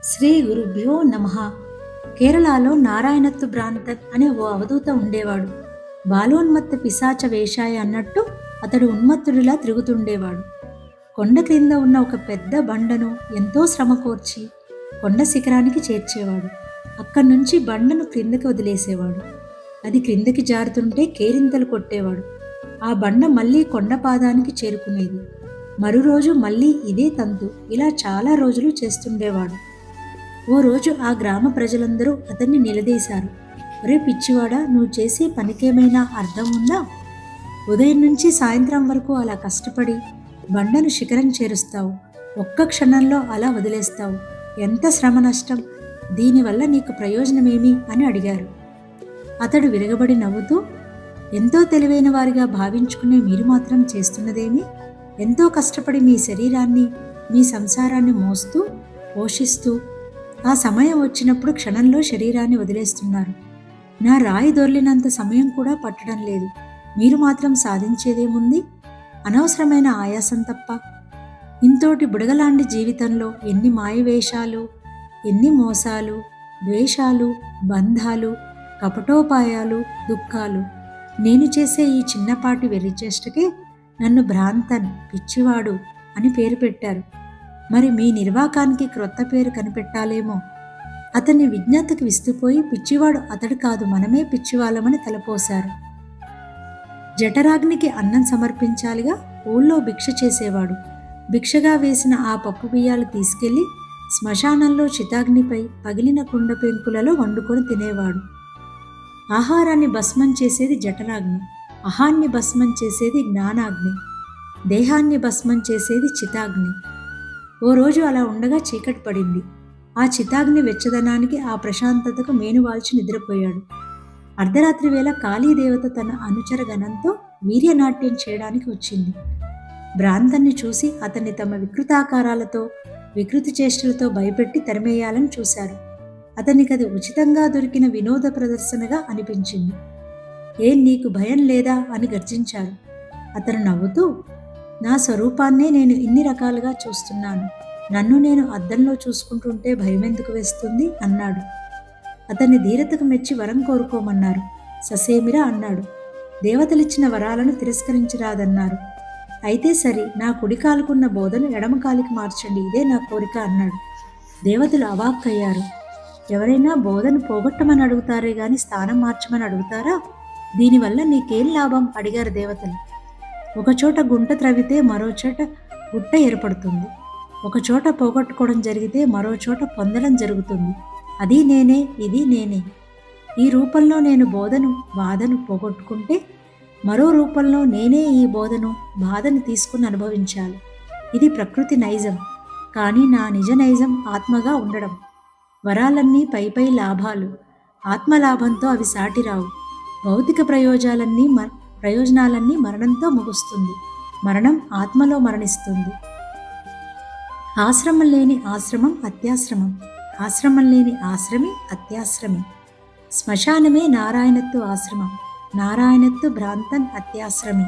శ్రీ గురుభ్యో నమః. కేరళలో నారాయణత్తు భ్రాంతన్ అనే ఓ అవధూత ఉండేవాడు. బాలోన్మత్త పిశాచ వేషాయ అన్నట్టు అతడు ఉన్మత్తుడిలా తిరుగుతుండేవాడు. కొండ క్రింద ఉన్న ఒక పెద్ద బండను ఎంతో శ్రమ కోర్చి కొండ శిఖరానికి చేర్చేవాడు. అక్కడి నుంచి బండను క్రిందకి వదిలేసేవాడు. అది క్రిందకి జారుతుంటే కేరింతలు కొట్టేవాడు. ఆ బండ మళ్ళీ కొండ పాదానికి చేరుకునేది. మరురోజు మళ్ళీ ఇదే తంతు. ఇలా చాలా రోజులు చేస్తుండేవాడు. ఓ రోజు ఆ గ్రామ ప్రజలందరూ అతన్ని నిలదీశారు. ఒరే పిచ్చివాడా, నువ్వు చేసే పనికేమైనా అర్థం ఉందా? ఉదయం నుంచి సాయంత్రం వరకు అలా కష్టపడి బండను శిఖరం చేరుస్తావు, ఒక్క క్షణంలో అలా వదిలేస్తావు. ఎంత శ్రమ నష్టం! దీనివల్ల నీకు ప్రయోజనమేమి అని అడిగారు. అతడు విరగబడి నవ్వుతూ, ఎంతో తెలివైన వారిగా భావించుకునే మీరు మాత్రం చేస్తున్నదేమి? ఎంతో కష్టపడి మీ శరీరాన్ని, మీ సంసారాన్ని మోస్తూ పోషిస్తూ ఆ సమయం వచ్చినప్పుడు క్షణంలో శరీరాన్ని వదిలేస్తున్నారు. నా రాయి దొర్లినంత సమయం కూడా పట్టడం లేదు. మీరు మాత్రం సాధించేదేముంది? అనవసరమైన ఆయాసం తప్ప. ఇంతోటి బుడగలాంటి జీవితంలో ఎన్ని మాయవేషాలు, ఎన్ని మోసాలు, ద్వేషాలు, బంధాలు, కపటోపాయాలు, దుఃఖాలు. నేను చేసే ఈ చిన్నపాటి వెర్రిచేష్టకే నన్ను భ్రాంతన్, పిచ్చివాడు అని పేరు పెట్టారు. మరి మీ నిర్వాకానికి క్రొత్త పేరు కనిపెట్టాలేమో. అతన్ని విజ్ఞతకి విస్తుపోయి, పిచ్చివాడు అతడు కాదు, మనమే పిచ్చివాళ్ళమని తలపోశారు. జఠరాగ్నికి అన్నం సమర్పించాలిగా, ఊళ్ళో భిక్ష చేసేవాడు. భిక్షగా వేసిన ఆ పప్పు బియ్యాలు తీసుకెళ్లి శ్మశానంలో చితాగ్నిపై పగిలిన కుండ పెంకులలో వండుకొని తినేవాడు. ఆహారాన్ని భస్మం చేసేది జఠరాగ్ని, అహాన్ని భస్మం చేసేది జ్ఞానాగ్ని, దేహాన్ని భస్మం చేసేది చితాగ్ని. ఓ రోజు అలా ఉండగా చీకటి పడింది. ఆ చితాగ్ని వెచ్చదనానికి, ఆ ప్రశాంతతకు మేనువాల్చి నిద్రపోయాడు. అర్ధరాత్రి వేళ కాళీదేవత తన అనుచర గణంతో వీర్యనాట్యం చేయడానికి వచ్చింది. భ్రాంతన్ని చూసి అతన్ని తమ వికృతాకారాలతో, వికృతి చేష్టలతో భయపెట్టి తరిమేయాలని చూశారు. అతనికి అది ఉచితంగా దొరికిన వినోద ప్రదర్శనగా అనిపించింది. ఏం నీకు భయం లేదా అని గర్జించారు. అతను నవ్వుతూ, నా స్వరూపాన్నే నేను ఇన్ని రకాలుగా చూస్తున్నాను. నన్ను నేను అద్దంలో చూసుకుంటుంటే భయమెందుకు వేస్తుంది అన్నాడు. అతన్ని ధీరతకు మెచ్చి వరం కోరుకోమన్నారు. ససేమిరా అన్నాడు. దేవతలిచ్చిన వరాలను తిరస్కరించరాదన్నారు. అయితే సరి, నా కుడి కాలుకున్న బోధను ఎడమ కాలికి మార్చండి, ఇదే నా కోరిక అన్నాడు. దేవతలు అవాక్కయ్యారు. ఎవరైనా బోధను పోగొట్టమని అడుగుతారే గాని స్థానం మార్చమని అడుగుతారా? దీనివల్ల నీకేం లాభం అడిగారు దేవతలు. ఒకచోట గుంట త్రవ్వితే మరోచోట గుట్ట ఏర్పడుతుంది. ఒకచోట పోగొట్టుకోవడం జరిగితే మరో చోట పొందడం జరుగుతుంది. అది నేనే, ఇది నేనే. ఈ రూపంలో నేను బోధను, బాధను పోగొట్టుకుంటే మరో రూపంలో నేనే ఈ బోధను, బాధను తీసుకుని అనుభవించాలి. ఇది ప్రకృతి నైజం. కానీ నా నిజ నైజం ఆత్మగా ఉండడం. వరాలన్నీ పై లాభాలు. ఆత్మలాభంతో అవి సాటిరావు. భౌతిక ప్రయోజనాలన్నీ మరణంతో ముగుస్తుంది. మరణం ఆత్మలో మరణిస్తుంది. ఆశ్రమం లేని ఆశ్రమం అత్యాశ్రమం. ఆశ్రమం లేని ఆశ్రమి అత్యాశ్రమి. శ్మశానమే నారాయణత్తు ఆశ్రమం. నారాయణత్తు భ్రాంతన్ అత్యాశ్రమి.